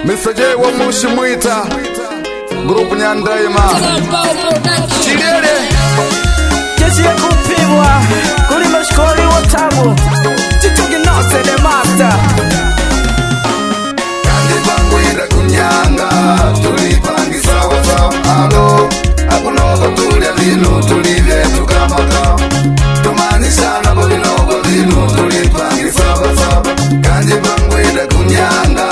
Mr. J wa Mushi Mwita Group Nyandaima Chidere Jesi ya kupimwa Kulima shkoli wa tabu Chichuki nose the master Kandi bangu ida kunyanga Tulipangi sawa sawa alo Akunogo tulia vinu tulivye tukamaka Tumanisha bo vinogo vinu tulipangi sawa sawa Kandi bangu ida kunyanga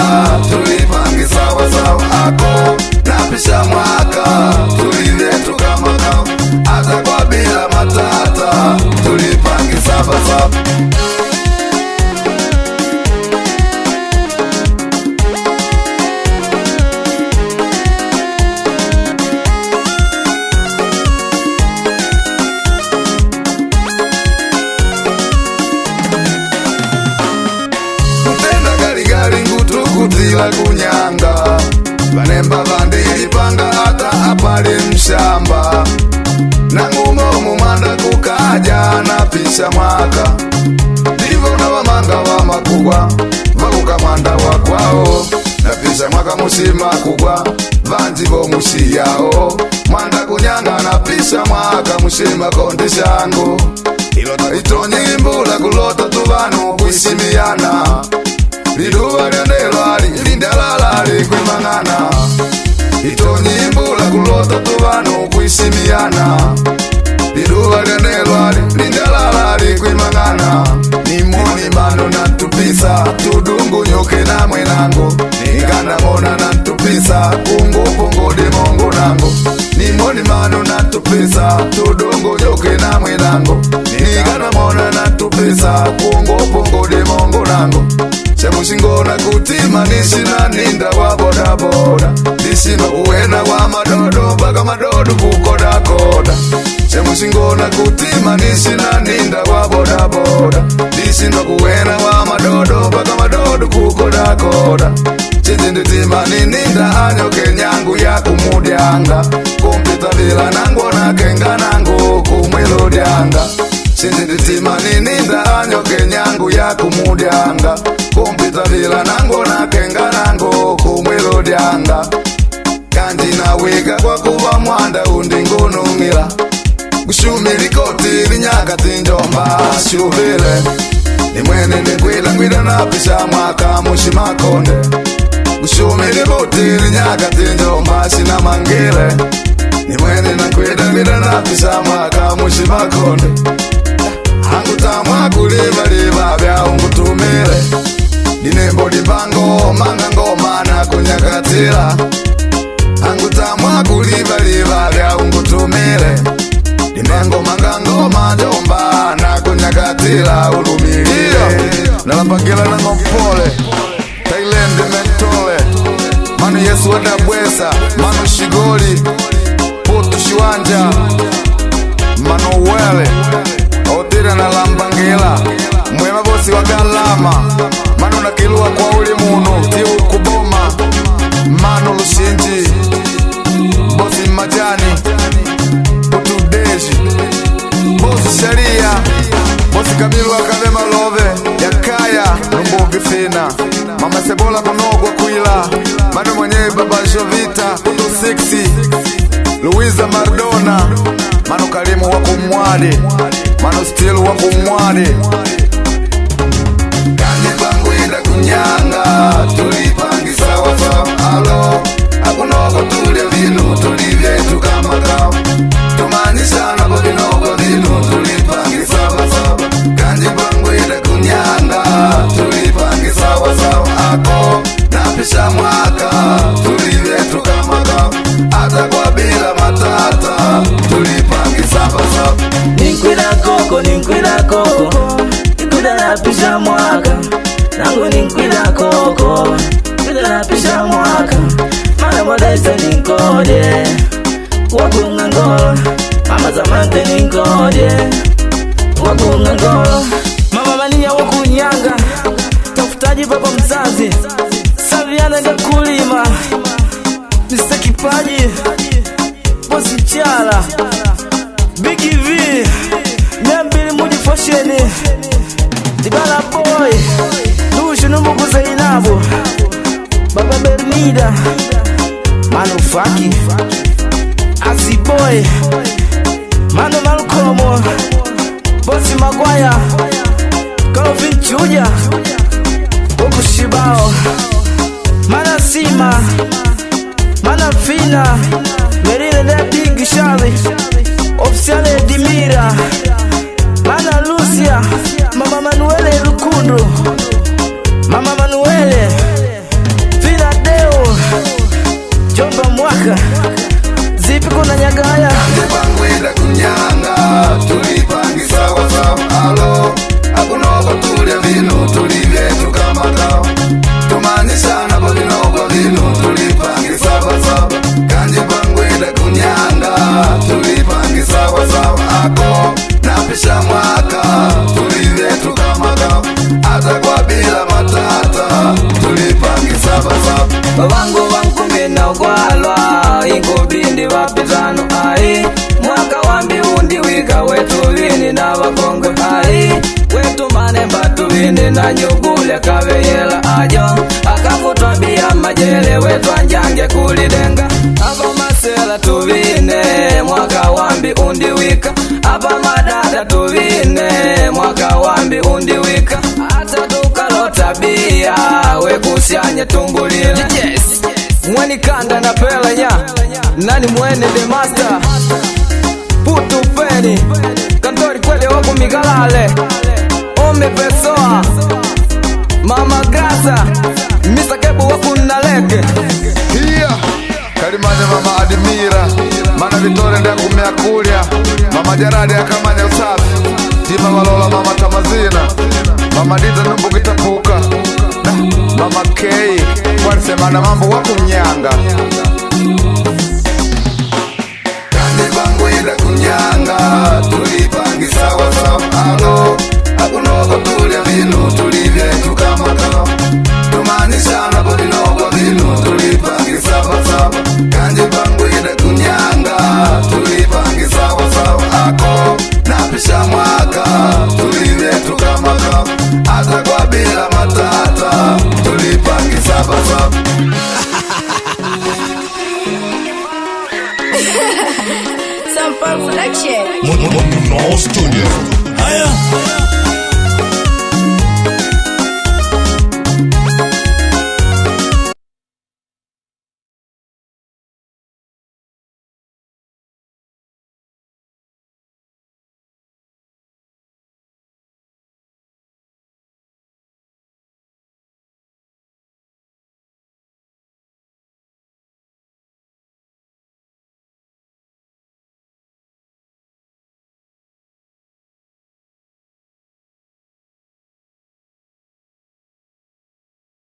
Tulipangi sawa sawa ako Napisha mwaka tulivye tukamaka Hata kwa bila matata tulipangi sawa sawa Kutila kunyanga Vanemba vandili panga hata apale mshamba Nangumo mumanda kukaja na pisha mwaka Divo na wamanga wa makugwa Vakukamanda wa kwao na pisha mwaka musima kugwa Vanjivo musiyao Mwanda kunyanga na pisha mwaka musima kondishango Ito nyimbo la kulota tuvanu kuisimiana Liduwa lyandelwali, lindalalali kwimangana Ito nyimbo la kulota tuvanu kuisimiana Liduwa lyandelwali, lindalalali kwimangana Nimoni mano natupisa, tudungu nyoke na mwenango Nikana mona natupisa, kungu pungu di mongo nango Nimoni mano natupisa, tudungu nyoke na mwenango Nikana mona natupisa, kungu pungu di mongo nango Chemushingona kutima nishina ninda wa boda boda Nishina uwena wa madodo baka madodo kukoda koda Chemushingona kutima nishina ninda wa boda boda Nishina uwena wa madodo baka madodo kukoda koda Chinditima ninda anyo kenyangu ya kumudianga Kumpita vila nango na kenga nango kumwilo dianga Chinditima ninda anyo kenyangu ya kumudianga Kumpita vila nango na kenga nango kumwilo dianga Kandi na wika kwa kuwa mwanda undingono ngila Kushumili koti linyaka tinjomba shuvile Ni mwene nkwila ngwila na pisha mwaka mushimakonde Kushumili koti linyaka tinjomba shina mangile Ni mwene nkwila ngwila na pisha mwaka mushimakonde Hangutamwa kuliva liva vya ungutumile Dinembo dipango manga ngoma na kunyakatila Hangutamwa kuliva liva vya ungutumile Dimengo manga ngoma jomba na kunyakatila ulumilile Nalapagila na ngopole Thailand mentole Manu Yesu wada bwesa Manu Shigoli Putu Shiwanja Manu Wele Otira na Lambangila Mwema bosi wa Galama Manu na kilua kwa ulimuno Tiu kuboma Manu Lushinji Bosi Majani Putu Deji Bosi Sharia Bosi Kabilu Akadema Love Yakaya Numbu Gifina Mama Sebola Kunogwa Kuila Manu mwenyewe Baba Jovita Putu Sixi Luiza Mardona Manu Karimu wa kumwadi Manu Steel wa kumwadi Kandi bangu ida kunyanga Tulipangi sawa sawa alo Akunogo tulia vinu tulivye tukamaka Tumanishana bo vinogo vinu tulipangi sawa sawa Kandi bangu ida kunyanga Tulipangi sawa sawa ako Napisha mwaka tulivye tukamaka Hata kwa bila matata Tulipangi sawa sawa Ninkwila koko Ninkwila napisha mwaka Nangu ninkwila koko Ninkwila napisha mwaka Mama modaisa ninkode Wakunga ngolo Mama zamante ninkode Wakunga ngolo Mama mania wakunyanga Tafutaji baba mzazi Saviana nga kulima Mr. Kipaji Bosi Chala Big V Nyambili Mudi Fashion Dibala Boy Lushu Numugu Zainabu Baba Bernia Dida Manufaki Asiboy Mano Malkomo Bosi Magwaya Calvin Chuja Okushibao Mana Sima Mana Fina Merine de Big Shali Officiale Dimira Mana Lucia Mama Manuele Lukundu Mama Manuele Fina Deo Jomba Mwaka Zipi kuna Nyagaya Ndibangwenda kunyanga tulipangi sawa sawa alo akunoba tulya vinu tulivyetu kama kao tumanyisana po vinoba vinu tulipangi sawa sawa kanji bangwenda kunyanga tulipangi sawa sawa ako napisha mwaka tulivyetu kama kao hata kwa bila matata tulipangi sawa sawa Babangu wankumina ukwalwa Inkubindi wapitano ai Mwaka wambi undi wika wetu vini na wakongwe ai Wetu mane mbatu vini na nyugule kaveyela ajo Akakutwabia majele wetu anjange kulidenga Aba masela tuvine mwaka wambi undi wika Aba madada tuvine mwaka wambi undi wika Hata tukalota bia wekusianye tumbulile Mweni kanda na pela nya Nani mwene the master Putu peni Kantori kwele waku migalale Ome pesoa Mama grasa Mr. Kebu waku naleke Hiya Kalimane mama Adimira Mana Vitore ndia kumea kulia Mama Jaradi ya kamanya usafi Tima walola mama Tamazina Mama Dita numbu kitapuka Mama Kei Kwani semana mambo wakunyanga Kandi bangwenda kunyanga tulipangi sawa sawa alo akunoba tulya vinu tulivyetu kama kao tumanyisana po vinoba vinu tulipangi sawa sawa kandi bangwenda kunyanga tulipangi sawa sawa ako napisha mwaka tulivyetu kama kao hata kwa bila matata tulipangi sawa sawa Some production. Monster